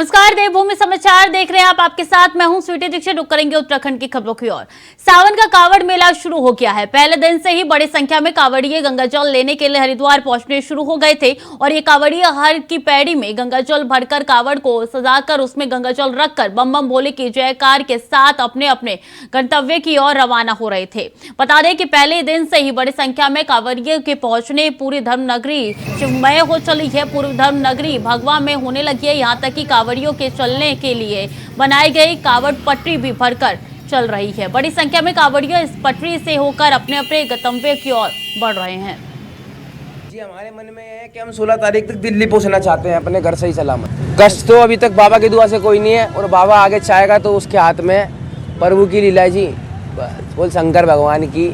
नमस्कार, देवभूमि समाचार देख रहे हैं आप। आपके साथ मैं हूं स्वीटी दीक्षित। रुक करेंगे उत्तराखंड की खबरों की ओर। सावन का कावड़ मेला शुरू हो गया है। पहले दिन से ही बड़ी संख्या में कावड़िए गंगाजल लेने के लिए हरिद्वार पहुंचने शुरू हो गए थे और ये कावड़िए हर की पैड़ी में गंगाजल भरकर कावड़ को सजाकर उसमें गंगाजल रखकर बम बम भोले की जयकार के साथ अपने अपने गंतव्य की ओर रवाना हो रहे थे। बता दें कि पहले दिन से ही बड़ी संख्या में कावड़िए के पहुंचने पूरी धर्म नगरी शिवमय हो चली है। पूरी धर्म नगरी भगवा में होने लगी है। यहाँ तक कि कावड़ियों के चलने के लिए बनाई गई कावड़ पटरी भी भरकर चल रही है। बड़ी संख्या में कावड़ियों इस पटरी से होकर अपने अपने गंतव्य की ओर बढ़ रहे हैं। जी, हमारे मन में है कि हम 16 तारीख तक दिल्ली पहुंचना चाहते हैं अपने घर सही सलामत। कष्ट तो अभी तक बाबा की दुआ से कोई नहीं है और बाबा आगे चाहेगा तो उसके हाथ में प्रभु की लीला जी। बोल शंकर भगवान की।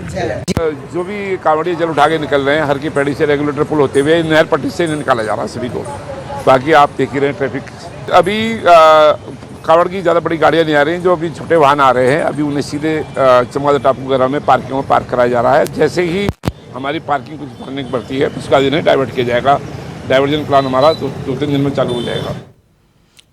जो भी कावड़िए जल उठा के निकल रहे हैं हर की पैड़ी से रेगुलेटर पुल होते हुए नहर पट्टी से निकाला जा रहा है सभी को। बाकी आप देख ही रहे हैं ट्रैफिक। अभी कावड़ की ज़्यादा बड़ी गाड़ियाँ नहीं आ रही हैं। जो अभी छोटे वाहन आ रहे हैं अभी उन्हें सीधे चमगादड़ टापू वगैरह में पार्किंग में पार्क कराया जा रहा है। जैसे ही हमारी पार्किंग कुछ भरने की बढ़ती है उसका दिन डाइवर्ट किया जाएगा। डाइवर्जन प्लान हमारा तो 2-3 दिन में चालू हो जाएगा।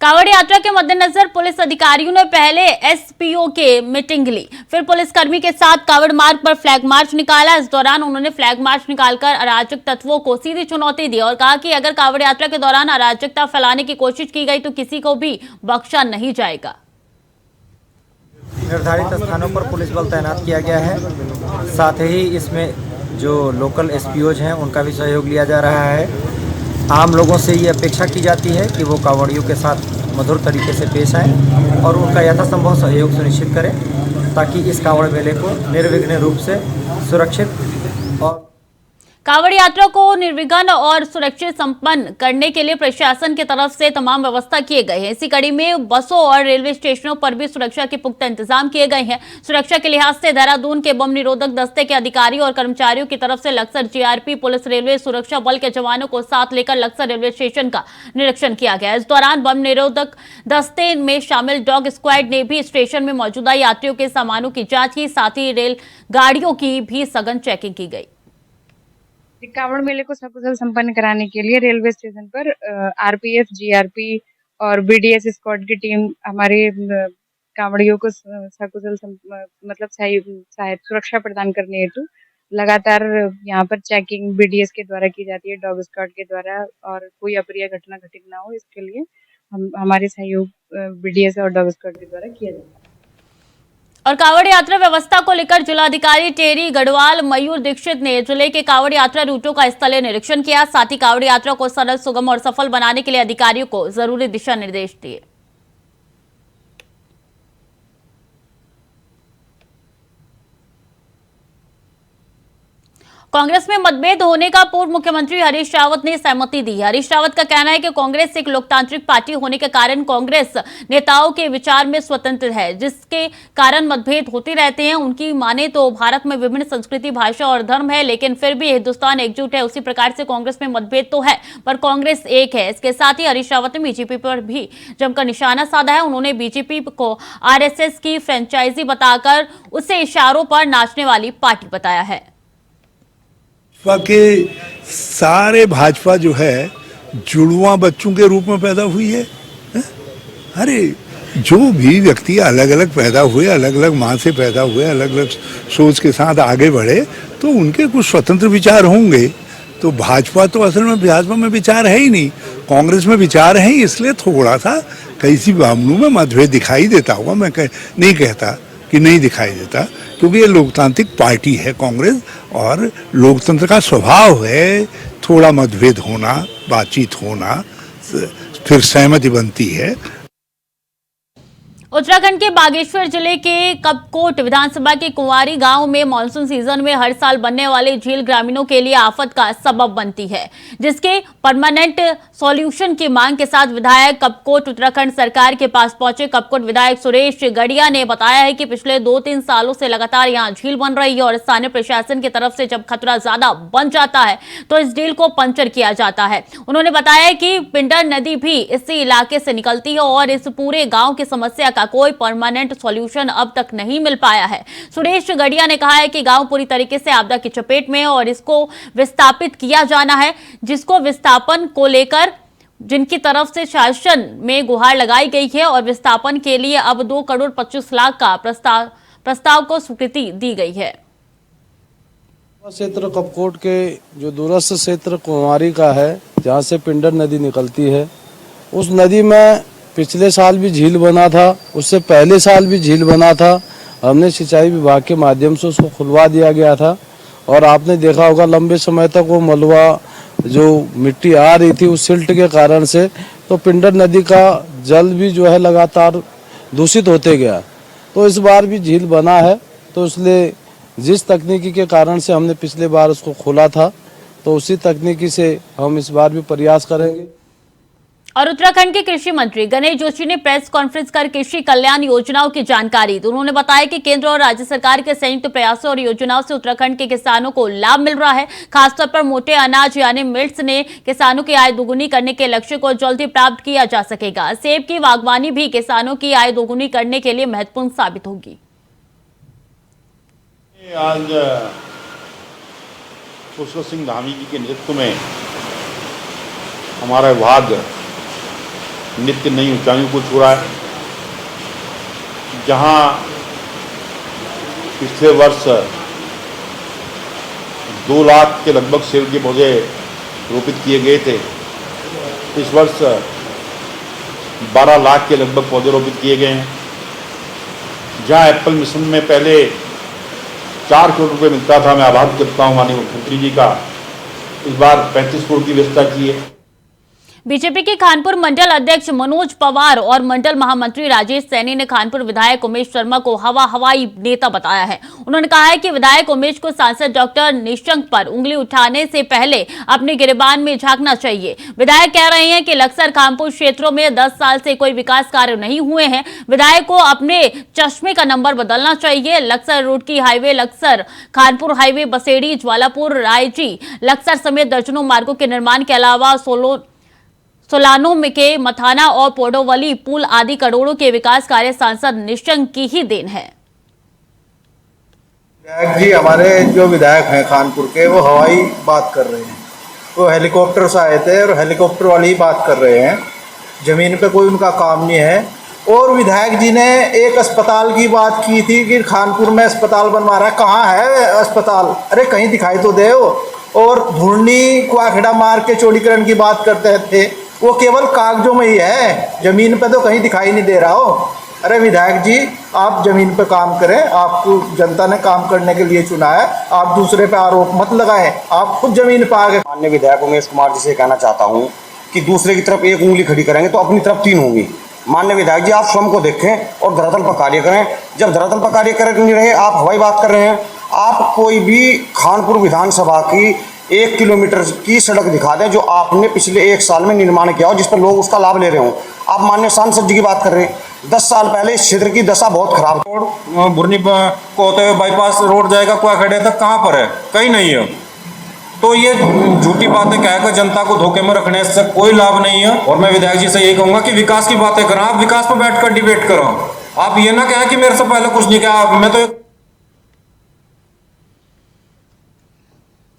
कावड़ यात्रा के मद्देनजर पुलिस अधिकारियों ने पहले एसपीओ के मीटिंग ली, फिर पुलिसकर्मी के साथ कावड़ मार्ग पर फ्लैग मार्च निकाला। इस दौरान उन्होंने फ्लैग मार्च निकालकर अराजक तत्वों को सीधी चुनौती दी और कहा कि अगर कावड़ यात्रा के दौरान अराजकता फैलाने की कोशिश की गई तो किसी को भी बख्शा नहीं जाएगा। निर्धारित स्थानों पर पुलिस बल तैनात किया गया है। साथ ही इसमें जो लोकल एसपीओज हैं उनका भी सहयोग लिया जा रहा है। आम लोगों से ये अपेक्षा की जाती है कि वो कावड़ियों के साथ मधुर तरीके से पेश आएँ और उनका यथासंभव सहयोग सुनिश्चित करें ताकि इस कावड़ मेले को निर्विघ्न रूप से सुरक्षित और कावड़ यात्रा को निर्विघ्न और सुरक्षित संपन्न करने के लिए प्रशासन की तरफ से तमाम व्यवस्था किए गए हैं। इसी कड़ी में बसों और रेलवे स्टेशनों पर भी सुरक्षा के पुख्ता इंतजाम किए गए हैं। सुरक्षा के लिहाज से देहरादून के बम निरोधक दस्ते के अधिकारियों और कर्मचारियों की तरफ से लक्सर जीआरपी पुलिस रेलवे सुरक्षा बल के जवानों को साथ लेकर लक्सर रेलवे स्टेशन का निरीक्षण किया गया। इस दौरान बम निरोधक दस्ते में शामिल डॉग स्क्वाड ने भी स्टेशन में मौजूदा यात्रियों के सामानों की जाँच की। साथ ही रेल गाड़ियों की भी सघन चेकिंग की गई। कावड़ मेले को सकुशल संपन्न कराने के लिए रेलवे स्टेशन पर आरपीएफ, जीआरपी और बीडीएस स्क्वाड की टीम हमारे कावड़ियों को सकुशल मतलब सुरक्षा प्रदान करने हेतु लगातार यहाँ पर चेकिंग बीडीएस के द्वारा की जाती है, डॉग स्क्वाड के द्वारा, और कोई अप्रिय घटना घटित ना हो इसके लिए हमारे सहयोग बीडीएस और डॉग स्क्वाड के द्वारा किया जाता है। और कावड़ यात्रा व्यवस्था को लेकर जिलाधिकारी टेरी गढ़वाल मयूर दीक्षित ने जिले के कावड़ यात्रा रूटों का स्थलीय निरीक्षण किया। साथ ही कावड़ यात्रा को सरल, सुगम और सफल बनाने के लिए अधिकारियों को जरूरी दिशा निर्देश दिए। कांग्रेस में मतभेद होने का पूर्व मुख्यमंत्री हरीश रावत ने सहमति दी। हरीश रावत का कहना है कि कांग्रेस एक लोकतांत्रिक पार्टी होने के कारण कांग्रेस नेताओं के विचार में स्वतंत्र है, जिसके कारण मतभेद होते रहते हैं। उनकी माने तो भारत में विभिन्न संस्कृति, भाषा और धर्म है, लेकिन फिर भी हिंदुस्तान एकजुट है। उसी प्रकार से कांग्रेस में मतभेद तो है पर कांग्रेस एक है। इसके साथ ही हरीश रावत ने बीजेपी पर भी जमकर निशाना साधा है। उन्होंने बीजेपी को आरएसएस की फ्रेंचाइजी बताकर उसे इशारों पर नाचने वाली पार्टी बताया है। के सारे भाजपा जो है जुड़वा बच्चों के रूप में पैदा हुई है। अरे जो भी व्यक्ति अलग अलग पैदा हुए, अलग अलग माँ से पैदा हुए, अलग अलग सोच के साथ आगे बढ़े तो उनके कुछ स्वतंत्र विचार होंगे। तो भाजपा तो असल में भाजपा में विचार है ही नहीं, कांग्रेस में विचार है, इसलिए थोड़ा सा कैसी मामलों में मतभेद दिखाई देता होगा। मैं नहीं कहता कि नहीं दिखाई देता, क्योंकि ये लोकतांत्रिक पार्टी है कांग्रेस और लोकतंत्र का स्वभाव है थोड़ा मतभेद होना, बातचीत होना, फिर सहमति बनती है। उत्तराखंड के बागेश्वर जिले के कपकोट विधानसभा के कुंवारी गांव में मानसून सीजन में हर साल बनने वाली झील ग्रामीणों के लिए आफत का सबब बनती है, जिसके परमानेंट सॉल्यूशन की मांग के साथ विधायक कपकोट उत्तराखंड सरकार के पास पहुंचे। कपकोट विधायक सुरेश गड़िया ने बताया है कि पिछले 2-3 सालों से लगातार यहां झील बन रही है और स्थानीय प्रशासन की तरफ से जब खतरा ज्यादा बन जाता है तो इस झील को पंचर किया जाता है। उन्होंने बताया कि पिंडर नदी भी इसी इलाके से निकलती है और इस पूरे गांव की समस्या का कोई परमानेंट सॉल्यूशन अब तक नहीं मिल पाया है। सुरेश गड़िया ने कहा है कि गांव पूरी तरीके से आपदा की चपेट में है और इसको विस्थापित किया जाना है, जिसको विस्थापन को लेकर जिनकी तरफ से शासन में गुहार लगाई गई है और विस्थापन के लिए अब 2 करोड़ 25 लाख का प्रस्ताव को स्वीकृति दी गई है। क्षेत्र कपकोट के जो दूरस्थ क्षेत्र कुंवारी का है, जहाँ से पिंडर नदी निकलती है, उस नदी में पिछले साल भी झील बना था, उससे पहले साल भी झील बना था। हमने सिंचाई विभाग के माध्यम से उसको खुलवा दिया गया था और आपने देखा होगा लंबे समय तक वो मलबा जो मिट्टी आ रही थी उस सिल्ट के कारण से, तो पिंडर नदी का जल भी जो है लगातार दूषित होते गया। तो इस बार भी झील बना है, तो इसलिए जिस तकनीकी के कारण से हमने पिछले बार उसको खोला था, तो उसी तकनीकी से हम इस बार भी प्रयास करेंगे। और उत्तराखंड के कृषि मंत्री गणेश जोशी ने प्रेस कॉन्फ्रेंस कर कृषि कल्याण योजनाओं की जानकारी दी। उन्होंने बताया कि केंद्र और राज्य सरकार के संयुक्त प्रयासों और योजनाओं से उत्तराखंड के किसानों को लाभ मिल रहा है। खासतौर पर मोटे अनाज यानी मिल्ट्स ने किसानों की आय दोगुनी करने के लक्ष्य को जल्द ही प्राप्त किया जा सकेगा। सेब की बागवानी भी किसानों की आय दोगुनी करने के लिए महत्वपूर्ण साबित होगी। आज पुष्कर सिंह धामी जी के नेतृत्व में हमारा विभाग नित्य नई ऊंचाइयों को छू रहा है। जहां पिछले वर्ष 2 लाख के लगभग सेब के पौधे रोपित किए गए थे, इस वर्ष 12 लाख के लगभग पौधे रोपित किए गए हैं। जहां एप्पल मिशन में पहले 4 करोड़ रुपये मिलता था, मैं आभार करता हूँ माननीय मुख्यमंत्री जी का, इस बार 35 करोड़ की व्यवस्था की है। बीजेपी के खानपुर मंडल अध्यक्ष मनोज पवार और मंडल महामंत्री राजेश सैनी ने खानपुर विधायक उमेश शर्मा को हवाई नेता बताया है। उन्होंने कहा है कि विधायक उमेश को सांसद डॉक्टर निशंक पर उंगली उठाने से पहले अपने गिरेबान में झांकना चाहिए। विधायक कह रहे हैं कि लक्सर खानपुर क्षेत्रों में 10 साल से कोई विकास कार्य नहीं हुए हैं। विधायक को अपने चश्मे का नंबर बदलना चाहिए। लक्सर रोड की हाईवे, लक्सर खानपुर हाईवे, बसेड़ी, ज्वालापुर, रायची, लक्सर समेत दर्जनों मार्गों के निर्माण के अलावा सोलानो में के मथाना और पोडोवली पुल आदि करोड़ों के विकास कार्य सांसद निशंक की ही देन है। विधायक जी हमारे जो विधायक हैं खानपुर के, वो हवाई बात कर रहे हैं। वो हेलीकॉप्टर से आए थे और हेलीकॉप्टर वाली ही बात कर रहे हैं। ज़मीन पे कोई उनका काम नहीं है। और विधायक जी ने एक अस्पताल की बात की थी कि खानपुर में अस्पताल बनवा रहा है। कहाँ है अस्पताल? अरे कहीं दिखाई तो दे। और धुरनी कुआखेड़ा मार के चौड़ीकरण की बात करते थे, वो केवल कागजों में ही है, ज़मीन पे तो कहीं दिखाई नहीं दे रहा हो। अरे विधायक जी, आप ज़मीन पे काम करें, आपको जनता ने काम करने के लिए चुना है, आप दूसरे पे आरोप मत लगाएं, आप खुद ज़मीन पे आगे। माननीय विधायक उमेश कुमार जी से कहना चाहता हूं कि दूसरे की तरफ एक उंगली खड़ी करेंगे तो अपनी तरफ 3 होंगी। माननीय विधायक जी, आप स्वयं को देखें और धरातल पर कार्य करें। जब धरातल पर कार्य कर नहीं रहे, आप हवाई बात कर रहे हैं। आप कोई भी खानपुर विधानसभा की 1 किलोमीटर की सड़क दिखा दें जो आपने पिछले 1 साल में निर्माण किया हो, जिस पर लोग उसका लाभ ले रहे हों। आप माननीय सांसद जी की बात कर रहे हैं। 10 साल पहले इस क्षेत्र की दशा बहुत खराब। रोड बुरनी को होते हुए बाईपास रोड जाएगा कुआखेड़े तक, कहाँ पर है? कहीं नहीं है। तो ये झूठी बातें कहकर जनता को धोखे में रखने से कोई लाभ नहीं है। और मैं विधायक जी से यही कहूँगा कि विकास की बातें करें, आप विकास पर बैठ कर डिबेट करो। आप ये ना कहें कि मेरे से पहले कुछ नहीं किया। मैं तो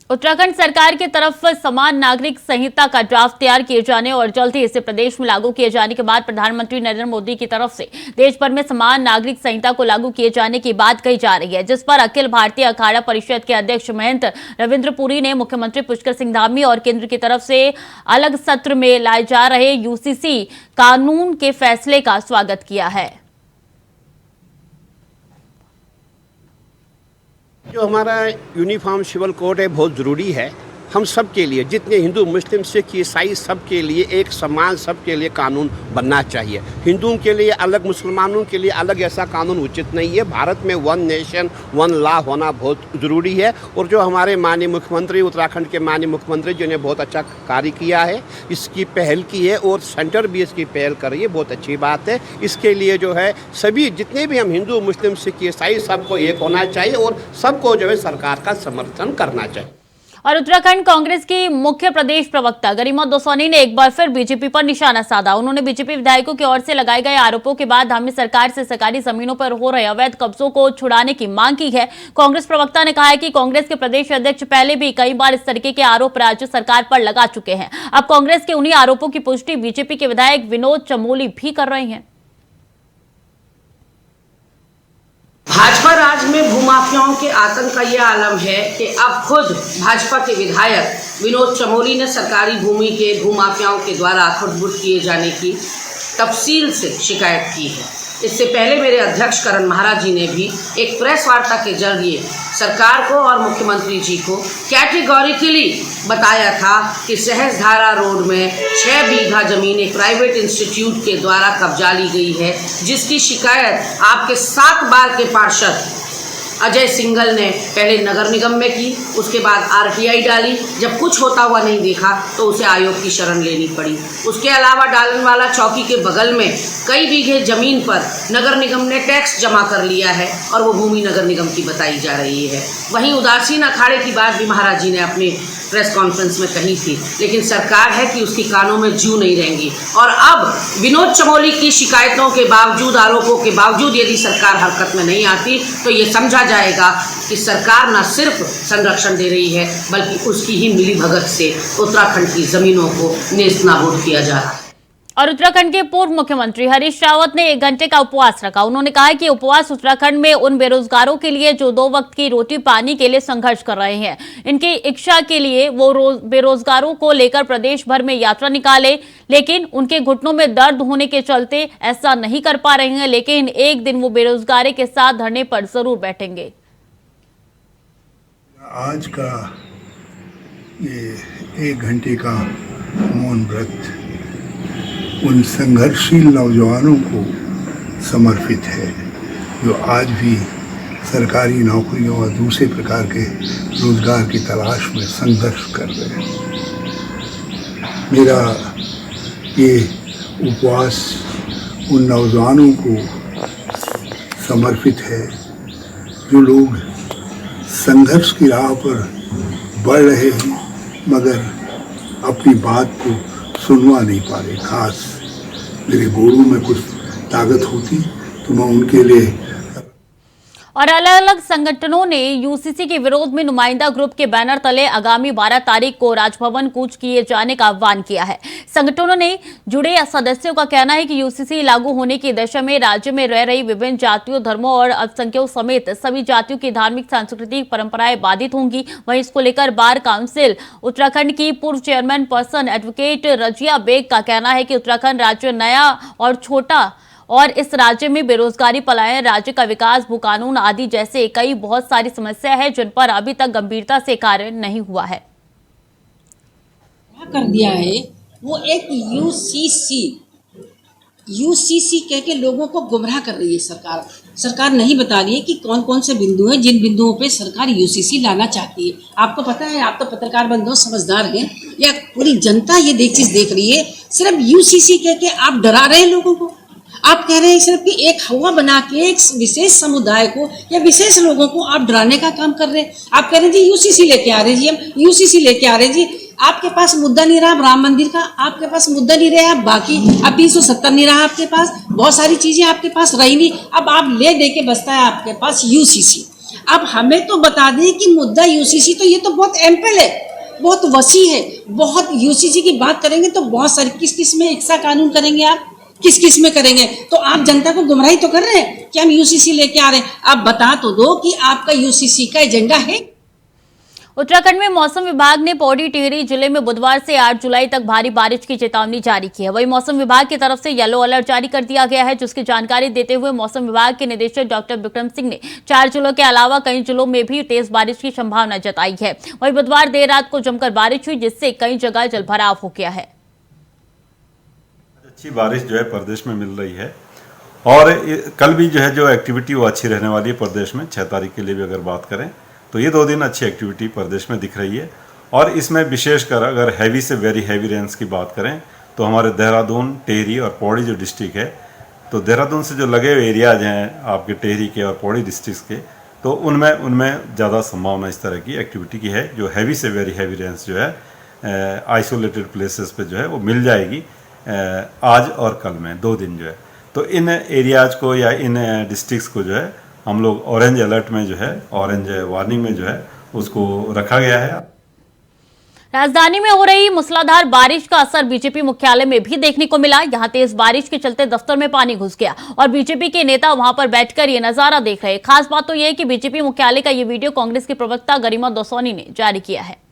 उत्तराखंड सरकार की तरफ समान नागरिक संहिता का ड्राफ्ट तैयार किए जाने और जल्द ही इसे प्रदेश में लागू किए जाने के बाद प्रधानमंत्री नरेंद्र मोदी की तरफ से देश भर में समान नागरिक संहिता को लागू किए जाने की बात कही जा रही है, जिस पर अखिल भारतीय अखाड़ा परिषद के अध्यक्ष महंत रविंद्र पुरी ने मुख्यमंत्री पुष्कर सिंह धामी और केंद्र की तरफ से अलग सत्र में लाए जा रहे यूसीसी कानून के फैसले का स्वागत किया है। जो हमारा यूनिफॉर्म सिविल कोड है बहुत ज़रूरी है हम सब के लिए, जितने हिंदू मुस्लिम सिख ईसाई सब के लिए एक समान सब के लिए कानून बनना चाहिए। हिंदुओं के लिए अलग, मुसलमानों के लिए अलग ऐसा कानून उचित नहीं है। भारत में 1 नेशन 1 लॉ होना बहुत ज़रूरी है। और जो हमारे माननीय मुख्यमंत्री, उत्तराखंड के माननीय मुख्यमंत्री जिन्हें बहुत अच्छा कार्य किया है, इसकी पहल की है और सेंटर भी इसकी पहल कर रही है, बहुत अच्छी बात है। इसके लिए जो है सभी जितने भी हम हिंदू मुस्लिम सिख ईसाई सबको एक होना चाहिए और सबको जो है सरकार का समर्थन करना चाहिए। और उत्तराखंड कांग्रेस की मुख्य प्रदेश प्रवक्ता गरिमा दसौनी ने एक बार फिर बीजेपी पर निशाना साधा। उन्होंने बीजेपी विधायकों की ओर से लगाए गए आरोपों के बाद धामी सरकार से सरकारी जमीनों पर हो रहे अवैध कब्जों को छुड़ाने की मांग की है। कांग्रेस प्रवक्ता ने कहा है कि कांग्रेस के प्रदेश अध्यक्ष पहले भी कई बार इस तरीके के आरोप राज्य सरकार पर लगा चुके हैं। अब कांग्रेस के उन्हीं आरोपों की पुष्टि बीजेपी के विधायक विनोद चमोली भी कर रहे हैं। भाजपा राज में भूमाफियाओं के आतंक का यह आलम है कि अब खुद भाजपा के विधायक विनोद चमोली ने सरकारी भूमि के भूमाफियाओं के द्वारा खुर्द-बुर्द किए जाने की तफसील से शिकायत की है। इससे पहले मेरे अध्यक्ष करण महाराज जी ने भी एक प्रेस वार्ता के जरिए सरकार को और मुख्यमंत्री जी को कैटेगोरिकली बताया था कि सहस्त्रधारा रोड में 6 बीघा जमीन एक प्राइवेट इंस्टीट्यूट के द्वारा कब्जा ली गई है, जिसकी शिकायत आपके 7 बार के पार्षद अजय सिंघल ने पहले नगर निगम में की, उसके बाद आरटीआई डाली। जब कुछ होता हुआ नहीं देखा तो उसे आयोग की शरण लेनी पड़ी। उसके अलावा डालनवाला चौकी के बगल में कई बीघे जमीन पर नगर निगम ने टैक्स जमा कर लिया है और वो भूमि नगर निगम की बताई जा रही है। वहीं उदासीन अखाड़े की बात भी महाराज जी ने अपनी प्रेस कॉन्फ्रेंस में कही थी, लेकिन सरकार है कि उसकी कानों में जू नहीं रहेंगी। और अब विनोद चमोली की शिकायतों के बावजूद, आरोपों के बावजूद यदि सरकार हरकत में नहीं आती तो ये समझा जाएगा कि सरकार न सिर्फ संरक्षण दे रही है बल्कि उसकी ही मिलीभगत से उत्तराखंड की जमीनों को नेस्तनाबूद किया जा रहा है। और उत्तराखंड के पूर्व मुख्यमंत्री हरीश रावत ने 1 घंटे का उपवास रखा। उन्होंने कहा कि उपवास उत्तराखंड में उन बेरोजगारों के लिए जो 2 वक्त की रोटी पानी के लिए संघर्ष कर रहे हैं। इनकी इच्छा के लिए वो बेरोजगारों को लेकर प्रदेश भर में यात्रा निकाले, लेकिन उनके घुटनों में दर्द होने के चलते ऐसा नहीं कर पा रहे हैं। लेकिन एक दिन वो बेरोजगारी के साथ धरने पर जरूर बैठेंगे। आज का ये 1 घंटे का मौन व्रत उन संघर्षशील नौजवानों को समर्पित है जो आज भी सरकारी नौकरियों और दूसरे प्रकार के रोजगार की तलाश में संघर्ष कर रहे हैं। मेरा ये उपवास उन नौजवानों को समर्पित है जो लोग संघर्ष की राह पर बढ़ रहे हैं मगर अपनी बात को सुनवा नहीं पा रहे। खास मेरे गोरू में कुछ ताकत होती तो मैं उनके लिए। और अलग अलग संगठनों ने यूसीसी के विरोध में नुमाइंदा ग्रुप के बैनर तले आगामी 12 तारीख को राजभवन कूच किए जाने का आह्वान किया है। संगठनों ने जुड़े सदस्यों का कहना है कि यूसीसी लागू होने की दशा में राज्य में रह रही विभिन्न जातियों, धर्मों और अल्पसंख्यकों समेत सभी जातियों की धार्मिक सांस्कृतिक परंपराएं बाधित होंगी। वहीं इसको लेकर बार काउंसिल उत्तराखंड की पूर्व chairman person advocate Razia Beg का कहना है कि उत्तराखंड राज्य नया और छोटा और इस राज्य में बेरोजगारी, पलायन, राज्य का विकास, भूकानून आदि जैसे कई बहुत सारी समस्या है जिन पर अभी तक गंभीरता से कार्य नहीं हुआ है। कर दिया है वो एक यूसीसी कह के लोगों को गुमराह कर रही है सरकार नहीं बता रही है कि कौन कौन से बिंदु हैं जिन बिंदुओं पे सरकार यूसीसी लाना चाहती है। आपको पता है, आप तो पत्रकार बंधु समझदार हैं, या पूरी जनता ये चीज देख रही है। सिर्फ यूसीसी कह के आप डरा रहे हैं लोगों को। आप कह रहे हैं सिर्फ कि एक हवा बना के एक विशेष समुदाय को या विशेष लोगों को आप डराने का काम कर रहे हैं। आप कह रहे हैं जी यूसीसी लेके आ रहे हैं जी, हम यूसीसी लेके आ रहे हैं जी। आपके पास मुद्दा नहीं रहा राम मंदिर का, आपके पास मुद्दा नहीं रहा बाकी अब 370 नहीं रहा आपके पास, बहुत सारी चीजें आपके पास रही नहीं। अब आप ले दे के बसता है आपके पास यूसीसी। अब हमें तो बता दें कि मुद्दा यूसीसी तो ये तो बहुत एम्पल है, बहुत वसी है। बहुत यूसीसी की बात करेंगे तो बहुत सारी, किस किस में इक्सा कानून करेंगे आप, किस किस में करेंगे? तो आप जनता को गुमराही तो कर रहे हैं कि हम यूसीसी लेके आ रहे हैं। आप बता तो दो कि आपका यूसीसी का एजेंडा है। उत्तराखंड में मौसम विभाग ने पौड़ी टिहरी जिले में बुधवार से 8 जुलाई तक भारी बारिश की चेतावनी जारी की है। वहीं मौसम विभाग की तरफ से येलो अलर्ट जारी कर दिया गया है, जिसकी जानकारी देते हुए मौसम विभाग के निदेशक डॉक्टर विक्रम सिंह ने 4 जिलों के अलावा कई जिलों में भी तेज बारिश की संभावना जताई है। वहीं बुधवार देर रात को जमकर बारिश हुई, जिससे कई जगह जलभराव हो गया है। अच्छी बारिश जो है प्रदेश में मिल रही है और कल भी जो है जो एक्टिविटी वो अच्छी रहने वाली है प्रदेश में। 6 तारीख के लिए भी अगर बात करें तो ये 2 दिन अच्छी एक्टिविटी प्रदेश में दिख रही है। और इसमें विशेषकर अगर हैवी से वेरी हैवी रेंस की बात करें तो हमारे देहरादून, टिहरी और पौड़ी जो डिस्ट्रिक्ट है, तो देहरादून से जो लगे हुए एरियाज हैं आपके टिहरी के और पौड़ी डिस्ट्रिक्ट के, तो उनमें ज़्यादा संभावना इस तरह की एक्टिविटी की है। जो हैवी से वेरी हैवी रेन्स जो है आइसोलेटेड प्लेसेस पे जो है वो मिल जाएगी आज और कल में 2 दिन जो है। तो इन एरियाज़ को या इन डिस्ट्रिक्ट्स को जो है हम लोग ऑरेंज अलर्ट में जो है, ऑरेंज वार्निंग में जो है उसको रखा गया है। राजधानी में हो रही मूसलाधार बारिश का असर बीजेपी मुख्यालय में भी देखने को मिला। यहां तेज बारिश के चलते दफ्तर में पानी घुस गया और बीजेपी के नेता वहां पर बैठकर ये नजारा देख रहे। खास बात तो यह है कि बीजेपी मुख्यालय का ये वीडियो कांग्रेस के प्रवक्ता गरिमा दसौनी ने जारी किया है।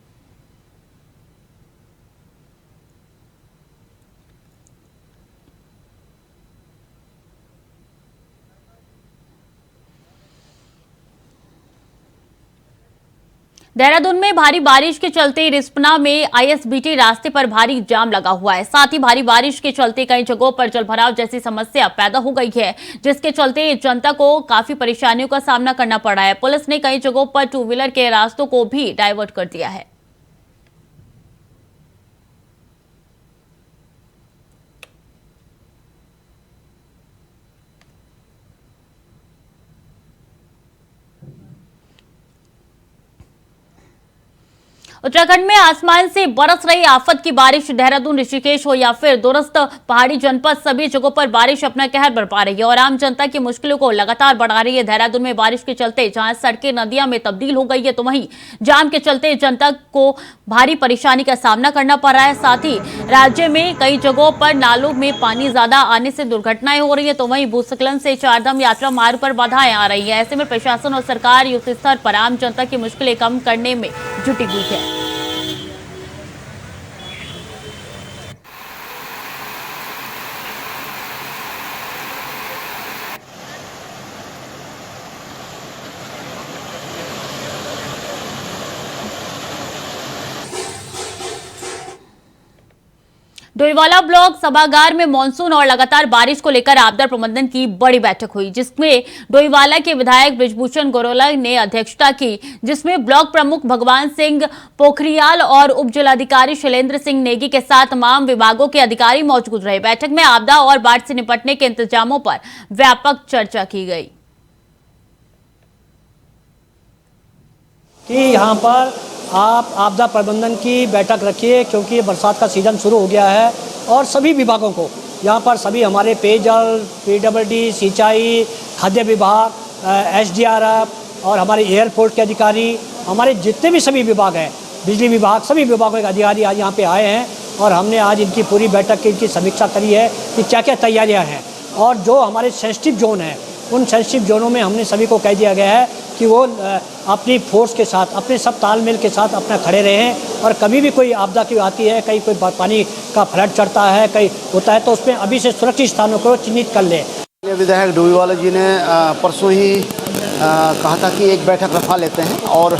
देहरादून में भारी बारिश के चलते रिस्पना में आईएसबीटी रास्ते पर भारी जाम लगा हुआ है। साथ ही भारी बारिश के चलते कई जगहों पर जलभराव जैसी समस्या पैदा हो गई है, जिसके चलते जनता को काफी परेशानियों का सामना करना पड़ा है। पुलिस ने कई जगहों पर 2 व्हीलर के रास्तों को भी डाइवर्ट कर दिया है। उत्तराखंड में आसमान से बरस रही आफत की बारिश, देहरादून, ऋषिकेश हो या फिर दूरस्थ पहाड़ी जनपद, सभी जगहों पर बारिश अपना कहर बरपा रही है और आम जनता की मुश्किलों को लगातार बढ़ा रही है। देहरादून में बारिश के चलते जहां सड़कें नदियां में तब्दील हो गई है, तो वहीं जाम के चलते जनता को भारी परेशानी का सामना करना पड़ रहा है। साथ ही राज्य में कई जगहों पर नालों में पानी ज्यादा आने से दुर्घटनाएं हो रही है, तो वहीं भूस्खलन से चारधाम यात्रा मार्ग पर बाधाएं आ रही है। ऐसे में प्रशासन और सरकार युद्ध स्तर पर आम जनता की मुश्किलें कम करने में जुटी हुई है। डोईवाला ब्लॉक सभागार में मानसून और लगातार बारिश को लेकर आपदा प्रबंधन की बड़ी बैठक हुई, जिसमें डोईवाला के विधायक बृजभूषण गौरोला ने अध्यक्षता की, जिसमें ब्लॉक प्रमुख भगवान सिंह पोखरियाल और उप जिलाधिकारी शैलेंद्र सिंह नेगी के साथ तमाम विभागों के अधिकारी मौजूद रहे। बैठक में आपदा और बाढ़ से निपटने के इंतजामों पर व्यापक चर्चा की गई। कि यहाँ पर आप आपदा प्रबंधन की बैठक रखिए, क्योंकि बरसात का सीज़न शुरू हो गया है और सभी विभागों को यहाँ पर सभी हमारे पेयजल, पीडब्ल्यूडी, सिंचाई, खाद्य विभाग, एसडीआरएफ और हमारे एयरपोर्ट के अधिकारी, हमारे जितने भी सभी विभाग हैं, बिजली विभाग, सभी विभागों के अधिकारी आज यहाँ पे आए हैं और हमने आज इनकी पूरी बैठक की इनकी समीक्षा करी है कि क्या क्या तैयारियाँ हैं और जो हमारे सेंसिटिव जोन हैं उन सेंसिटिव जोनों में हमने सभी को कह दिया गया है कि वो अपनी फोर्स के साथ, अपने सब तालमेल के साथ अपना खड़े रहें और कभी भी कोई आपदा की आती है, कहीं कोई पानी का फ्लड चढ़ता है, कहीं होता है, तो उसमें अभी से सुरक्षित स्थानों को चिन्हित कर लें। विधायक डोईवाला जी ने परसों ही कहा था कि एक बैठक रखवा लेते हैं और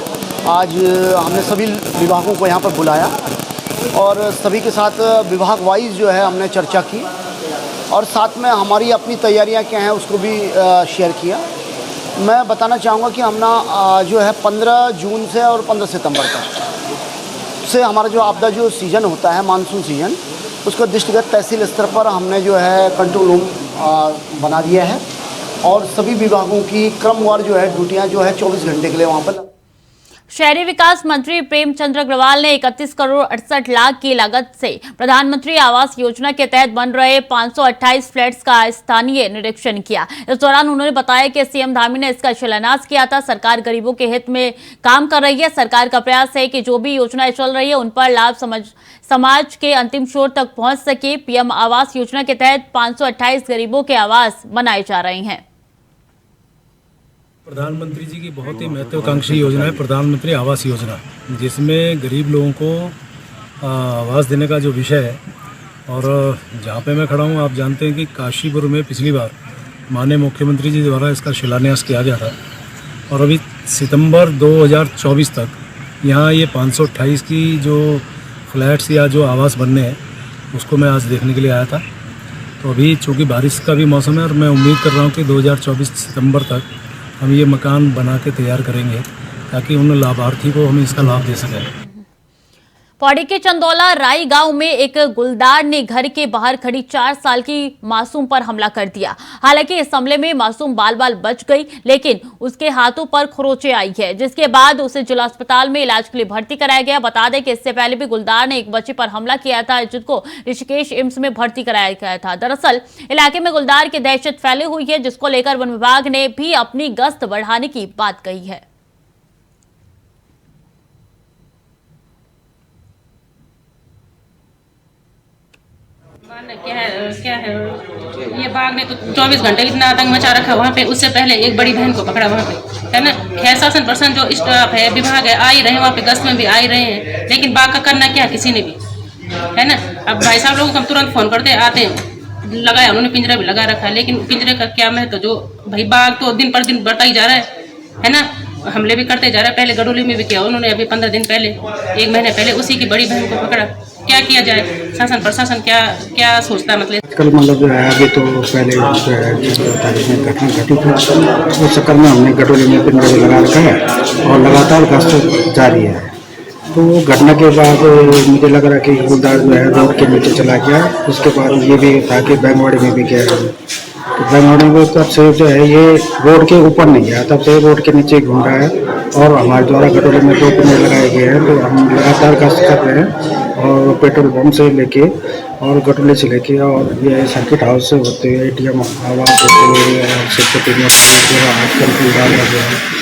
आज हमने सभी विभागों को यहाँ पर बुलाया और सभी के साथ विभाग वाइज जो है हमने चर्चा की और साथ में हमारी अपनी तैयारियां क्या हैं उसको भी शेयर किया। मैं बताना चाहूँगा कि हमने जो है 15 जून से और 15 सितंबर तक से हमारा जो आपदा जो सीज़न होता है, मानसून सीजन, उसका दृष्टिगत तहसील स्तर पर हमने जो है कंट्रोल रूम बना दिया है और सभी विभागों की क्रमवार जो है ड्यूटियाँ जो है 24 घंटे के लिए वहाँ पर। शहरी विकास मंत्री प्रेमचंद्र अग्रवाल ने 31 करोड़ 68 लाख की लागत से प्रधानमंत्री आवास योजना के तहत बन रहे 528 फ्लैट्स का स्थानीय निरीक्षण किया। इस दौरान उन्होंने बताया कि सीएम धामी ने इसका शिलान्यास किया था। सरकार गरीबों के हित में काम कर रही है। सरकार का प्रयास है कि जो भी योजनाएं चल रही है उन पर लाभ समाज के अंतिम छोर तक पहुंच सके। पीएम आवास योजना के तहत 528 गरीबों के आवास बनाए जा रहे हैं। प्रधानमंत्री जी की बहुत ही महत्वाकांक्षी योजना है प्रधानमंत्री आवास योजना, जिसमें गरीब लोगों को आवास देने का जो विषय है। और जहाँ पे मैं खड़ा हूँ आप जानते हैं कि काशीपुर में पिछली बार माननीय मुख्यमंत्री जी द्वारा इसका शिलान्यास किया गया था और अभी सितंबर 2024 तक यहाँ ये 528 की जो फ्लैट्स या जो आवास बनने हैं उसको मैं आज देखने के लिए आया था। तो अभी चूँकि बारिश का भी मौसम है और मैं उम्मीद कर रहा हूँ कि 2024 सितंबर तक हम ये मकान बना के तैयार करेंगे ताकि उन लाभार्थी को हम इसका लाभ दे सकें। पौड़ी के चंदौला राई गांव में एक गुलदार ने घर के बाहर खड़ी 4 साल की मासूम पर हमला कर दिया। हालांकि इस हमले में मासूम बाल बाल बच गई, लेकिन उसके हाथों पर खरोंचें आई है, जिसके बाद उसे जिला अस्पताल में इलाज के लिए भर्ती कराया गया। बता दें कि इससे पहले भी गुलदार ने एक बच्चे पर हमला किया था, जिसको ऋषिकेश एम्स में भर्ती कराया गया था। दरअसल इलाके में गुलदार की दहशत फैली हुई है, जिसको लेकर वन विभाग ने भी अपनी गश्त बढ़ाने की बात कही है। क्या है ये बाघ ने तो 24 घंटे इतना आतंक मचा रखा वहाँ पे। उससे पहले एक बड़ी बहन को पकड़ा वहाँ पे, है ना। खैर शासन प्रशासन जो स्टाफ है, विभाग है, आ ही रहे हैं वहाँ पे, गश्त में भी आ ही रहे हैं, लेकिन बाघ का करना क्या किसी ने भी, है ना। अब भाई साहब लोगों को हम तुरंत फोन करते आते हैं, लगाया उन्होंने पिंजरा भी लगा रखा है, लेकिन पिंजरे का क्या महत्व, जो भाई बाघ तो दिन पर दिन बढ़ता ही जा रहा है ना। हमले भी करते जा रहा है, पहले गडोली में भी किया उन्होंने, अभी 15 दिन पहले, 1 महीने पहले उसी की बड़ी बहन को पकड़ा। क्या किया जाए, शासन प्रशासन क्या सोचता है, मतलब कल मतलब जो है अभी तो पहले जो है तारीख में घटना घटी थी, उस चक्कर में हमने गडोली में पिंजरा भी लगा रखा है और लगातार गश्त जारी है। तो घटना के बाद मुझे लग रहा कि गुलदार जो है रोड के नीचे चला गया। उसके बाद ये भी था कि बैंगवाड़ी में भी गया, तो बैंगवाड़ी में तब से जो है ये रोड के ऊपर नहीं गया, तब से रोड के नीचे घूम रहा है। और हमारे द्वारा गडोली में 2 पिंजरे लगाए गए हैं, तो हम लगातार गश्त कर रहे हैं, और पेट्रोल पंप से लेके और गडोली से लेके और ये सर्किट हाउस से होते हुए ATM आवास होते हुए और सेक्रेटरी में आजकल की डाल रहे हैं।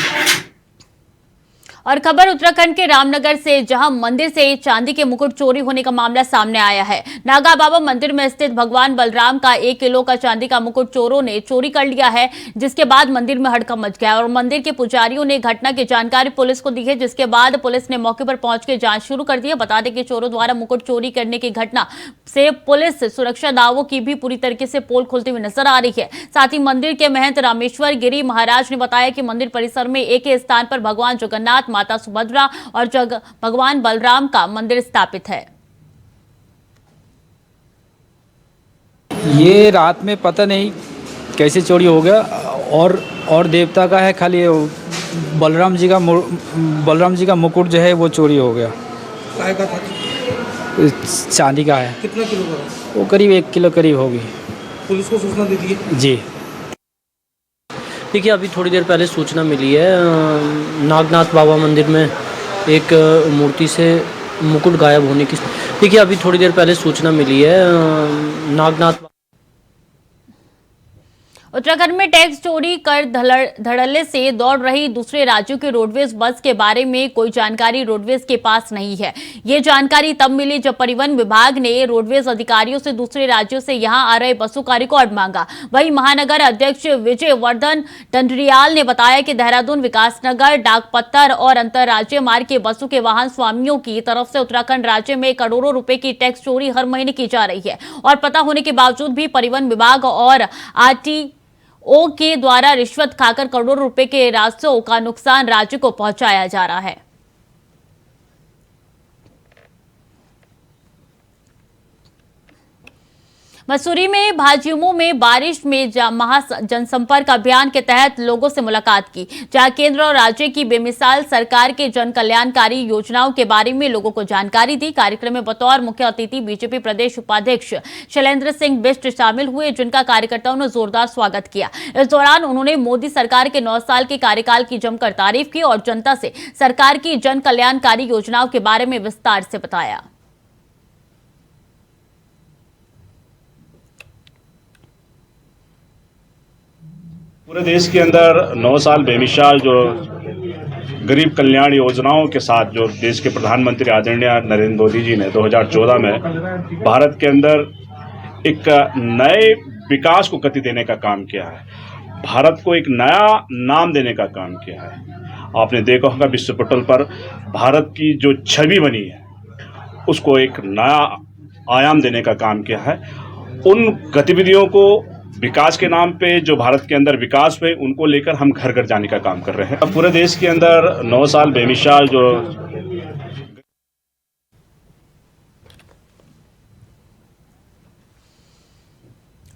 और खबर उत्तराखंड के रामनगर से, जहां मंदिर से चांदी के मुकुट चोरी होने का मामला सामने आया है। नागा बाबा मंदिर में स्थित भगवान बलराम का 1 किलो का चांदी का मुकुट चोरों ने चोरी कर लिया है, जिसके बाद मंदिर में हड़कंप मच गया और मंदिर के पुजारियों ने घटना की जानकारी पुलिस को दी है, जिसके बाद पुलिस ने मौके पर पहुंचकर जांच शुरू कर दी है। बता दें कि चोरों द्वारा मुकुट चोरी करने की घटना से पुलिस सुरक्षा दावों की भी पूरी तरीके से पोल खुलती हुई नजर आ रही है। साथ ही मंदिर के महंत रामेश्वर गिरी महाराज ने बताया कि मंदिर परिसर में एक ही स्थान पर भगवान जगन्नाथ, माता सुभद्रा और भगवान बलराम का मंदिर स्थापित है। ये रात में पता नहीं कैसे चोरी हो गया, और देवता का है, खाली बलराम जी का मुकुट जो है वो चोरी हो गया। काय का था? चांदी का है। कितना किलो का? वो करीब 1 किलो करीब होगी। पुलिस को सूचना दे दी है? जी। देखिए, अभी थोड़ी देर पहले सूचना मिली है, नागनाथ बाबा मंदिर में एक मूर्ति से मुकुट गायब होने की। देखिए, अभी थोड़ी देर पहले सूचना मिली है, नागनाथ। उत्तराखंड में टैक्स चोरी कर धड़ल्ले से दौड़ रही दूसरे राज्यों के रोडवेज बस के बारे में कोई जानकारी रोडवेज के पास नहीं है। ये जानकारी तब मिली जब परिवहन विभाग ने रोडवेज अधिकारियों से दूसरे राज्यों से यहां आ रहे बसों का रिकॉर्ड मांगा। वहीं महानगर अध्यक्ष विजय वर्धन डंडरियाल ने बताया कि देहरादून, विकासनगर, डाकपत्तर और अंतर्राज्यीय मार्ग के बसों के वाहन स्वामियों की तरफ से उत्तराखंड राज्य में करोड़ों रुपए की टैक्स चोरी हर महीने की जा रही है और पता होने के बावजूद भी परिवहन विभाग और RTO के द्वारा रिश्वत खाकर करोड़ों रुपए के राजस्व का नुकसान राज्य को पहुंचाया जा रहा है। मसूरी में भाजयुमो में बारिश में जनसंपर्क अभियान के तहत लोगों से मुलाकात की, जहां केंद्र और राज्य की बेमिसाल सरकार के जन कल्याणकारी योजनाओं के बारे में लोगों को जानकारी दी। कार्यक्रम में बतौर मुख्य अतिथि बीजेपी प्रदेश उपाध्यक्ष शैलेंद्र सिंह बिष्ट शामिल हुए, जिनका कार्यकर्ताओं ने जोरदार स्वागत किया। इस दौरान उन्होंने मोदी सरकार के 9 साल के कार्यकाल की जमकर तारीफ की और जनता से सरकार की जन कल्याणकारी योजनाओं के बारे में विस्तार से बताया। पूरे देश के अंदर 9 साल बेमिसाल जो गरीब कल्याण योजनाओं के साथ जो देश के प्रधानमंत्री आदरणीय नरेंद्र मोदी जी ने 2014 में भारत के अंदर एक नए विकास को गति देने का काम किया है, भारत को एक नया नाम देने का काम किया है। आपने देखा होगा विश्व पटल पर भारत की जो छवि बनी है उसको एक नया आयाम देने का काम किया है। उन गतिविधियों को विकास के नाम पे जो भारत के अंदर विकास हुए उनको लेकर हम घर घर जाने का काम कर रहे हैं। अब पूरे देश के अंदर 9 साल बेमिसाल जो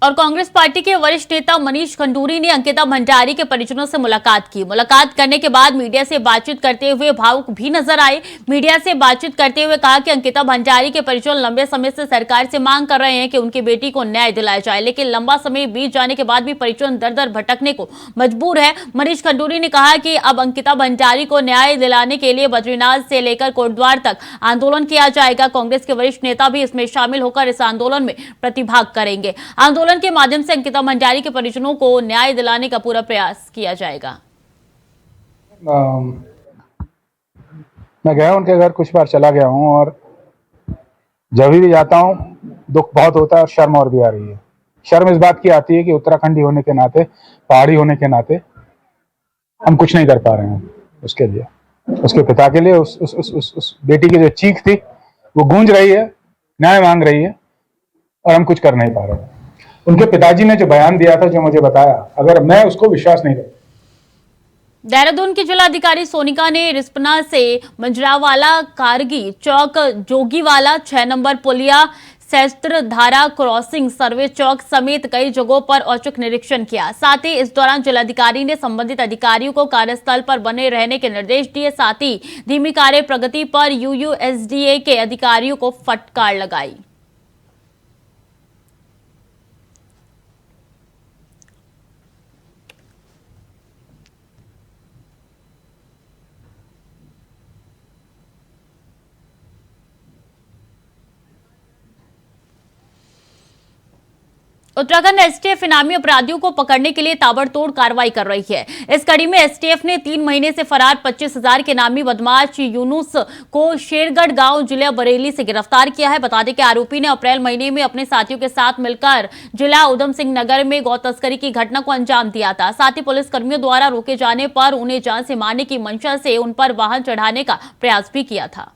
और कांग्रेस पार्टी के वरिष्ठ नेता मनीष खंडूरी ने अंकिता भंडारी के परिजनों से मुलाकात की। मुलाकात करने के बाद मीडिया से बातचीत करते हुए भावुक भी नजर आए। मीडिया से बातचीत करते हुए कहा कि अंकिता भंडारी के परिजन लंबे समय से सरकार से मांग कर रहे हैं कि उनकी बेटी को न्याय दिलाया जाए, लेकिन लंबा समय बीत जाने के बाद भी परिजन दर दर भटकने को मजबूर है। मनीष खंडूरी ने कहा कि अब अंकिता भंडारी को न्याय दिलाने के लिए बद्रीनाथ से लेकर कोटद्वार तक आंदोलन किया जाएगा। कांग्रेस के वरिष्ठ नेता भी इसमें शामिल होकर इस आंदोलन में प्रतिभाग करेंगे। आंदोलन के माध्यम से अंकिता भंडारी के परिजनों को न्याय दिलाने का पूरा प्रयास किया जाएगा। मैं गया उनके घर कुछ बार चला गया हूं और जब भी जाता हूं दुख बहुत होता है और शर्म और भी आ रही है। शर्म इस बात की आती है कि उत्तराखंडी होने के नाते, पहाड़ी होने के नाते हम कुछ नहीं कर पा रहे हैं उसके लिए, उसके पिता के लिए। उस बेटी की जो चीख थी वो गूंज रही है, न्याय मांग रही है और हम कुछ कर नहीं पा रहे हैं। उनके पिताजी ने जो बयान दिया था, जो मुझे बताया, अगर मैं उसको विश्वास नहीं करता। देहरादून की जिलाधिकारी सोनिका ने रिस्पना से मंजरावाला, कारगी चौक, जोगीवाला, 6 नंबर पुलिया, शस्त्रधारा क्रॉसिंग, सर्वे चौक समेत कई जगहों पर औचक निरीक्षण किया। साथ ही इस दौरान जिलाधिकारी ने संबंधित अधिकारियों को कार्यस्थल पर बने रहने के निर्देश दिए। साथ ही धीमी कार्य प्रगति पर यूयूएसडीए के अधिकारियों को फटकार लगाई। उत्तराखंड एसटीएफ इनामी अपराधियों को पकड़ने के लिए ताबड़तोड़ कार्रवाई कर रही है। इस कड़ी में एसटीएफ ने 3 महीने से फरार 25,000 के इनामी बदमाश यूनुस को शेरगढ़ गांव जिला बरेली से गिरफ्तार किया है। बता दें कि आरोपी ने अप्रैल महीने में अपने साथियों के साथ मिलकर जिला उधम सिंह नगर में गौ तस्करी की घटना को अंजाम दिया था। साथ ही पुलिस कर्मियों द्वारा रोके जाने पर उन्हें जान से मारने की मंशा से उन पर वाहन चढ़ाने का प्रयास भी किया था।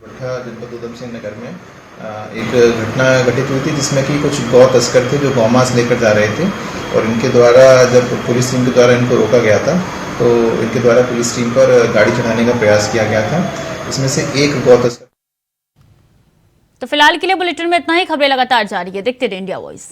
जनपद उधम सिंह नगर में एक घटना घटित हुई थी जिसमें कि कुछ गौ तस्कर थे जो गौमांस लेकर जा रहे थे और इनके द्वारा जब पुलिस टीम के द्वारा इनको रोका गया था तो इनके द्वारा पुलिस टीम पर गाड़ी चढ़ाने का प्रयास किया गया था। इसमें से एक गौ तस्कर। तो फिलहाल के लिए बुलेटिन में इतना ही। खबरें लगातार जारी है, देखते रहिए इंडिया वॉइस।